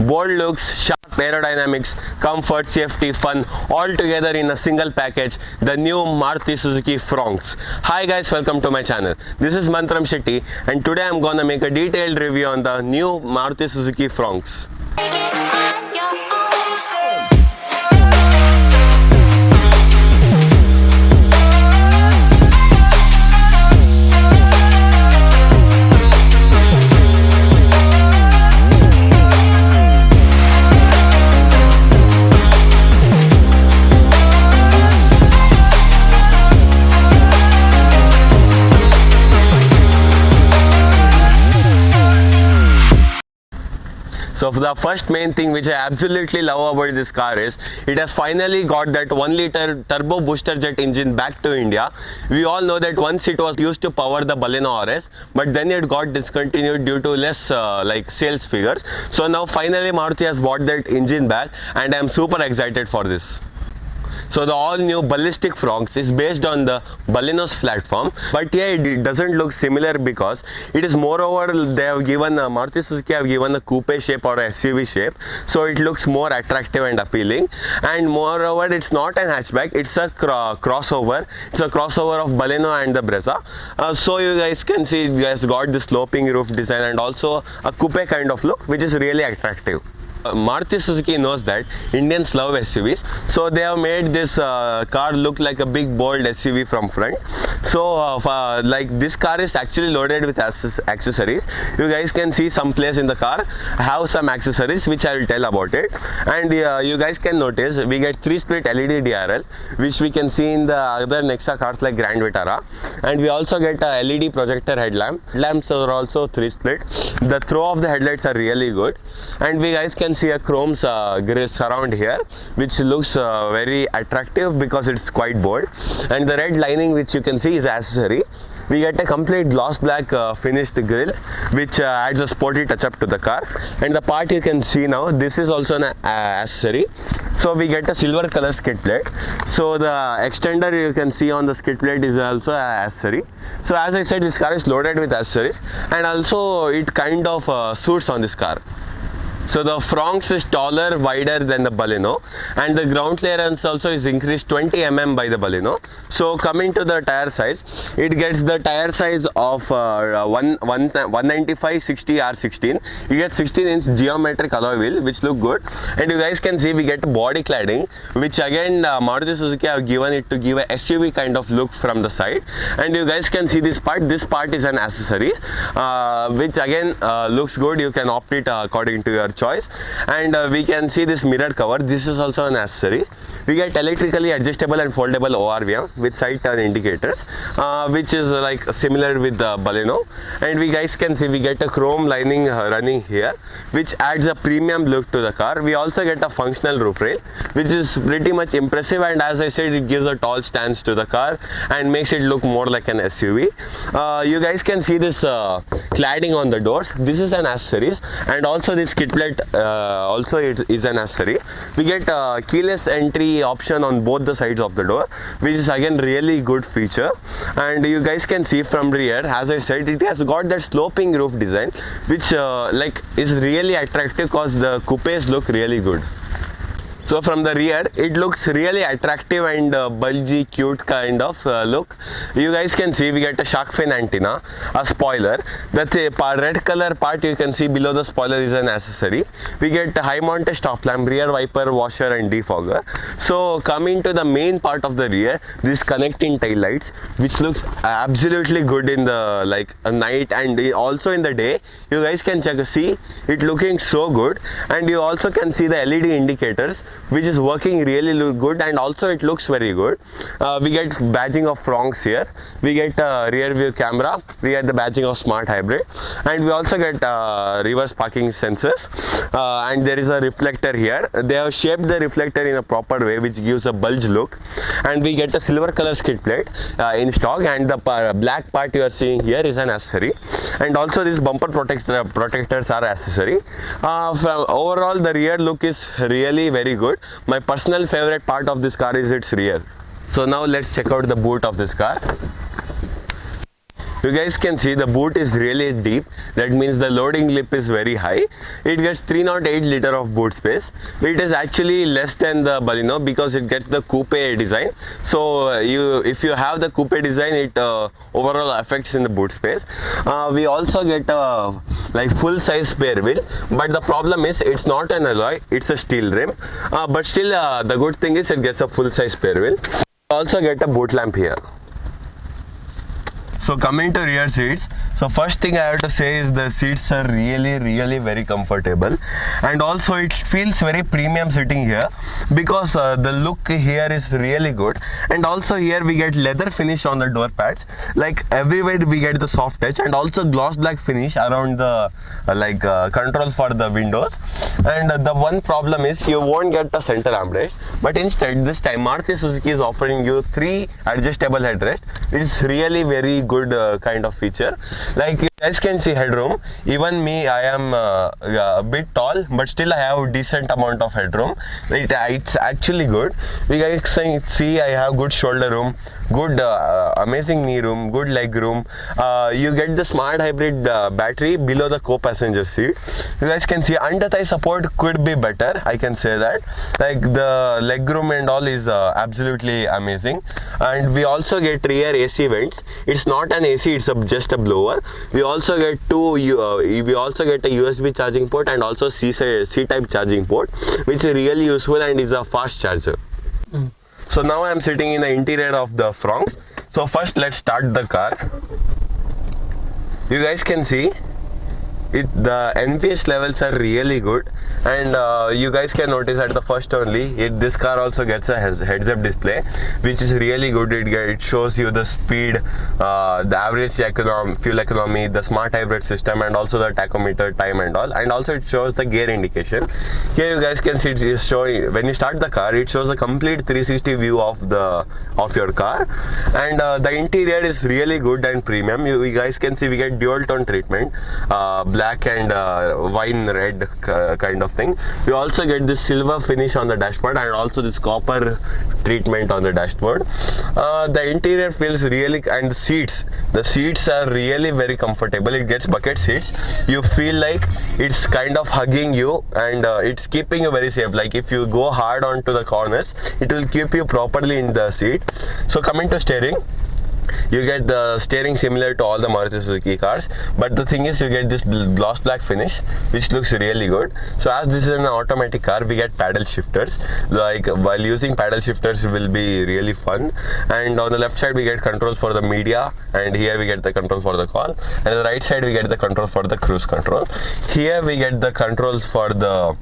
Bold looks, sharp aerodynamics, comfort, safety, fun, all together in a single package. The new Maruti Suzuki FRONX. Hi guys, welcome to my channel. This is Manthram Shetty, and today I'm gonna make a detailed review on the new Maruti Suzuki FRONX. So the first main thing which I absolutely love about this car is it has finally got that 1-liter turbo booster jet engine back to India. We all know that once it was used to power the Baleno RS, but then it got discontinued due to less sales figures. So now finally Maruti has bought that engine back, and I am super excited for this. So the all new ballistic FRONX is based on the Baleno's platform, but yeah, it doesn't look similar because it is moreover they have given Maruti Suzuki have given a coupe shape or a SUV shape, so it looks more attractive and appealing. And moreover, it's not an hatchback; it's a crossover. It's a crossover of Baleno and the Brezza. So you guys can see it has got the sloping roof design and also a coupe kind of look, which is really attractive. Maruti Suzuki knows that Indians love SUVs, so they have made this car look like a big bold SUV from front. So like this car is actually loaded with accessories. You guys can see some place in the car have some accessories which I will tell about it. And you guys can notice we get 3-split LED DRL, which we can see in the other Nexa cars like Grand Vitara, and we also get a LED projector headlamp. Lamps are also 3-split. The throw of the headlights are really good, and we guys can see a chrome grid surround here, which looks very attractive because it's quite bold. And the red lining which you can see is accessory. We get a complete gloss black finished grille, which adds a sporty touch up to the car. And the part you can see now, this is also an accessory. So we get a silver color skid plate. So the extender you can see on the skid plate is also an accessory. So as I said, this car is loaded with accessories, and also it kind of suits on this car. So the FRONX is taller, wider than the Baleno, and the ground clearance also is increased 20 mm by the Baleno. So coming to the tire size, it gets the tire size of 195 60 R16. You get 16-inch geometric alloy wheel, which look good. And you guys can see we get body cladding, which again Maruti Suzuki have given it to give a SUV kind of look from the side. And you guys can see this part. This part is an accessory, which again looks good. You can opt it according to your choice. And we can see this mirror cover. This is also an accessory. We get electrically adjustable and foldable ORVM with side turn indicators, which is like similar with the Baleno. And we guys can see we get a chrome lining running here, which adds a premium look to the car. We also get a functional roof rail, which is pretty much impressive, and as I said, it gives a tall stance to the car and makes it look more like an SUV. You guys can see this cladding on the doors. This is an accessories, and also this kit plate also it is an accessory. We get keyless entry option on both the sides of the door, which is again really good feature. And you guys can see from rear, as I said, it has got that sloping roof design, which like is really attractive because the coupes look really good. So from the rear, it looks really attractive and bulgy, cute kind of look. You guys can see we get a shark fin antenna, a spoiler. That red color part you can see below the spoiler is an accessory. We get a high mounted stop lamp, rear wiper, washer and defogger. So coming to the main part of the rear, this connecting tail lights, which looks absolutely good in the night and also in the day. You guys can see it looking so good, and you also can see the LED indicators, which is working really good, and also it looks very good. We get badging of FRONX here. We get rear view camera. We get the badging of smart hybrid, and we also get reverse parking sensors. And there is a reflector here. They have shaped the reflector in a proper way, which gives a bulge look. And we get a silver color skid plate in stock, and the black part you are seeing here is an accessory. And also these bumper protectors are accessory. Overall, the rear look is really very good. My personal favorite part of this car is its rear. So now let's check out the boot of this car. You guys can see the boot is really deep. That means the loading lip is very high. It gets 308 liter of boot space. It is actually less than the Baleno because it gets the coupe design. So if you have the coupe design, it overall affects in the boot space. We also get a like full size spare wheel, but the problem is it's not an alloy, it's a steel rim. But still the good thing is it gets a full size spare wheel. Also get a boot lamp here. So coming to rear seats, so first thing I have to say is the seats are really very comfortable, and also it feels very premium sitting here because the look here is really good. And also here we get leather finish on the door pads, like everywhere we get the soft touch, and also gloss black finish around the controls for the windows. And the one problem is you won't get the center armrest, but instead this time Maruti Suzuki is offering you 3 adjustable headrests, which is really very good kind of feature. Like you guys can see headroom. Even me, I am a bit tall, but still I have decent amount of headroom. It's actually good. You guys can see I have good shoulder room, good amazing knee room, good leg room. You get the smart hybrid battery below the co-passenger seat. You guys can see under thigh support could be better, I can say that. Like the leg room and all is absolutely amazing. And we also get rear AC vents. It's not an AC, it's just a blower. We also get a USB charging port and also C-type charging port, which is really useful and is a fast charger. So now I am sitting in the interior of the FRONX. So first let's start the car. You guys can see the NPS levels are really good, and you guys can notice at the first only this car also gets a heads-up display, which is really good. It shows you the speed, the average fuel economy, the smart hybrid system, and also the tachometer time and all, and also it shows the gear indication. Here you guys can see it is showing, when you start the car, it shows a complete 360 view of your car. And the interior is really good and premium. You guys can see we get dual tone treatment, black and wine red kind of thing. We also get this silver finish on the dashboard and also this copper treatment on the dashboard. The interior feels really, and the seats are really very comfortable. It gets bucket seats. You feel like it's kind of hugging you, and it's keeping you very safe. Like if you go hard onto the corners, it will keep you properly in the seat. So coming to steering, you get the steering similar to all the Maruti Suzuki cars, but the thing is you get this gloss black finish, which looks really good. So as this is an automatic car, we get paddle shifters. Like while using paddle shifters will be really fun. And on the left side we get controls for the media, and here we get the control for the call, and on the right side we get the control for the cruise control. Here we get the controls for the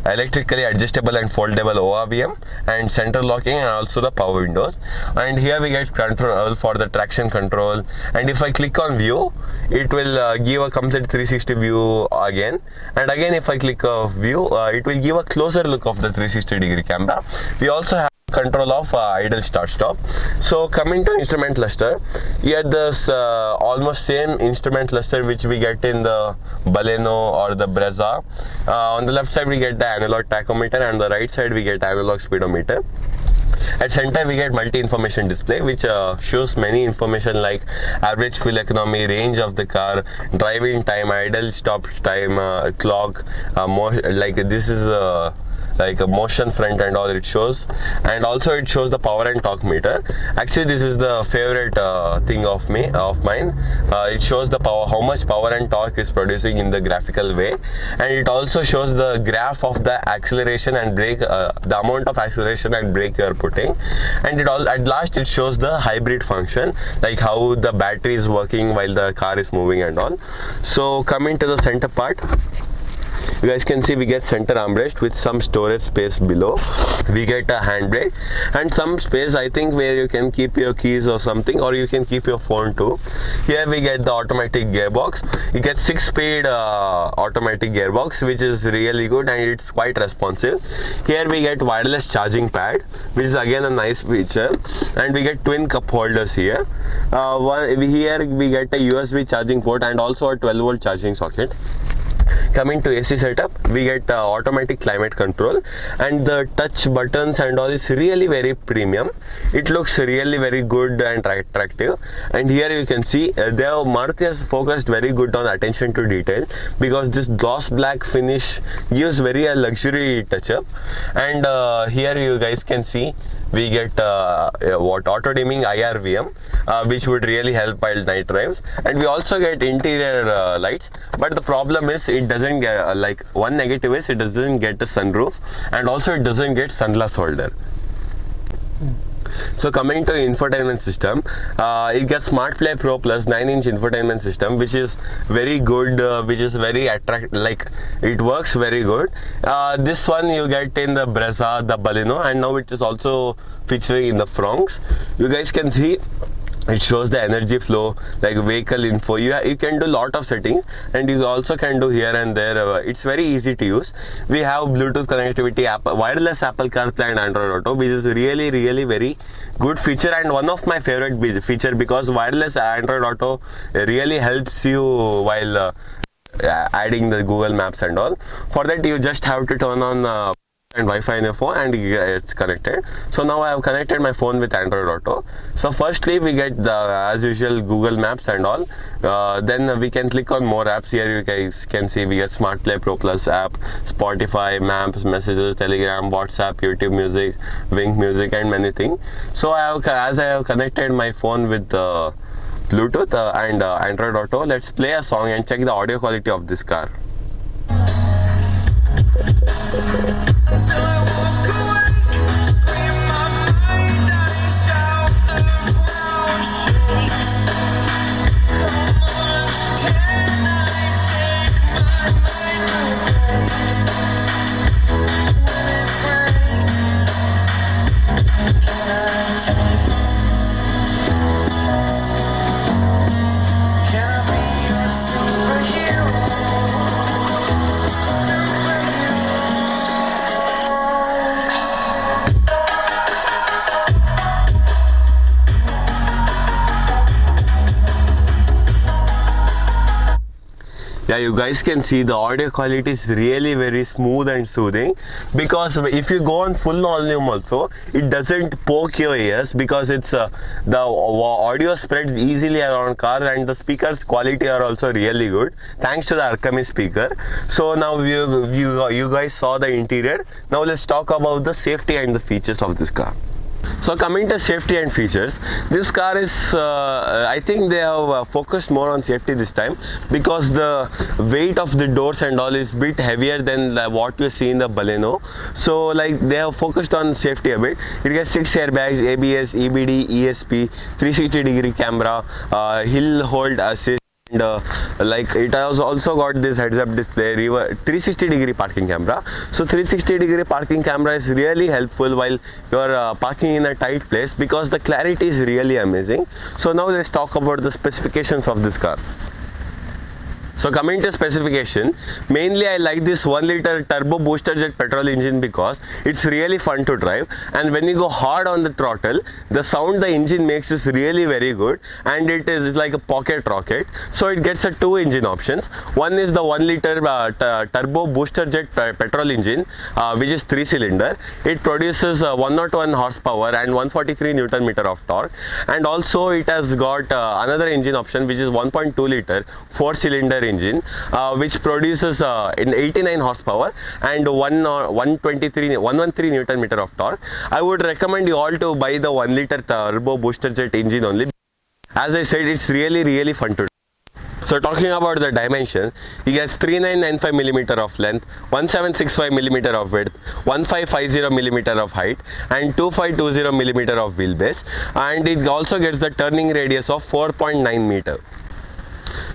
electrically adjustable and foldable ORVM and center locking, and also the power windows. And here we get control for the traction control, and if I click on view, it will give a complete 360 view again. And again if I click view, it will give a closer look of the 360-degree camera. We also have control of idle start stop. So coming to instrument cluster, here this almost same instrument cluster which we get in the Baleno or the Brezza. On the left side we get the analog tachometer, and on the right side we get analog speedometer. At center we get multi-information display, which shows many information like average fuel economy, range of the car, driving time, idle stop time, clock, like this is like a motion front and all it shows. And also it shows the power and torque meter. Actually this is the favorite thing of mine. It shows the power, how much power and torque is producing in the graphical way, and it also shows the graph of the acceleration and brake, the amount of acceleration and brake you are putting. And at last it shows the hybrid function, like how the battery is working while the car is moving and all. So coming to the center part, you guys can see we get center armrest with some storage space below. We get a handbrake and some space, I think, where you can keep your keys or something, or you can keep your phone too. Here we get the automatic gearbox. You get 6-speed automatic gearbox, which is really good and it's quite responsive. Here we get wireless charging pad, which is again a nice feature, and we get twin cup holders here. Here we get a USB charging port and also a 12-volt charging socket. coming to AC setup, we get automatic climate control, and the touch buttons and all is really very premium. It looks really very good and attractive. And here you can see Maruti has focused very good on attention to detail, because this gloss black finish gives very a luxury touch up. And here you guys can see we get auto dimming IRVM, which would really help while night drives. And we also get interior lights, but the problem is it doesn't get like, one negative is it doesn't get a sunroof, and also it doesn't get sunglass holder. So coming to infotainment system, it gets Smart Play Pro Plus 9-inch infotainment system, which is very good, which is very attractive, like it works very good. This one you get in the Brezza, the Baleno, and now it is also featuring in the FRONX. You guys can see it shows the energy flow, like vehicle info. You can do lot of settings, and you also can do here and there. It's very easy to use. We have Bluetooth connectivity, wireless Apple CarPlay and Android Auto, which is really very good feature, and one of my favorite feature, because wireless Android Auto really helps you while adding the Google Maps and all. For that you just have to turn on and Wi-Fi in your phone, and it's connected. So now I have connected my phone with Android Auto. So firstly we get the as usual Google Maps and all. Then we can click on more apps. Here you guys can see we get Smart Play Pro Plus app, Spotify, Maps, Messages, Telegram, WhatsApp, YouTube Music, Wink Music, and many things. So as I have connected my phone with Bluetooth and Android Auto, let's play a song and check the audio quality of this car. Until I walk away, scream my mind, I shout, the ground shakes. How much can I take my mind away? Will it break? Can I take? Can I be your superhero? Yeah, you guys can see the audio quality is really very smooth and soothing, because if you go on full volume also, it doesn't poke your ears, because it's the audio spreads easily around car, and the speakers quality are also really good thanks to the Arkami speaker. So now you guys saw the interior. Now let's talk about the safety and the features of this car. So coming to safety and features, this car is I think they have focused more on safety this time, because the weight of the doors and all is bit heavier than what you see in the Baleno. So like they have focused on safety a bit. It gets 6 airbags, ABS, EBD, ESP, 360-degree camera, hill hold assist. And like it has also got this heads-up display, 360-degree parking camera. So 360-degree parking camera is really helpful while you're parking in a tight place, because the clarity is really amazing. So now let's talk about the specifications of this car. So coming to specification, mainly I like this 1-liter turbo booster jet petrol engine, because it's really fun to drive, and when you go hard on the throttle, the sound the engine makes is really very good, and it is like a pocket rocket. So it gets 2 engine options. One is the 1-liter turbo booster jet petrol engine, which is 3-cylinder. It produces 101 horsepower and 143 Newton meter of torque, and also it has got another engine option, which is 1.2-liter 4-cylinder engine, which produces 89 horsepower and 113 Newton meter of torque. I would recommend you all to buy the 1-liter turbo booster jet engine only. As I said, it's really fun to do. So talking about the dimension, he has 3995 mm of length, 1765 mm of width, 1550 mm of height, and 2520 mm of wheelbase, and it also gets the turning radius of 4.9 meter.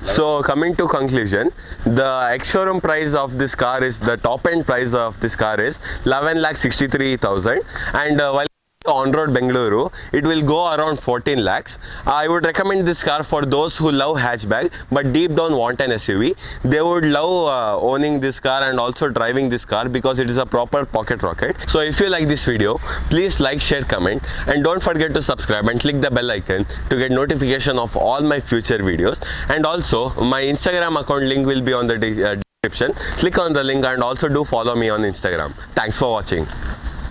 So coming to conclusion, the ex-showroom price of this car is, the top end price of this car is 11,63,000, and while on-road Bengaluru, it will go around 14 lakhs. I would recommend this car for those who love hatchback but deep down want an SUV. They would love owning this car and also driving this car, because it is a proper pocket rocket. So if you like this video, please like, share, comment, and don't forget to subscribe and click the bell icon to get notification of all my future videos. And also my Instagram account link will be on the description. Click on the link and also do follow me on Instagram. Thanks for watching.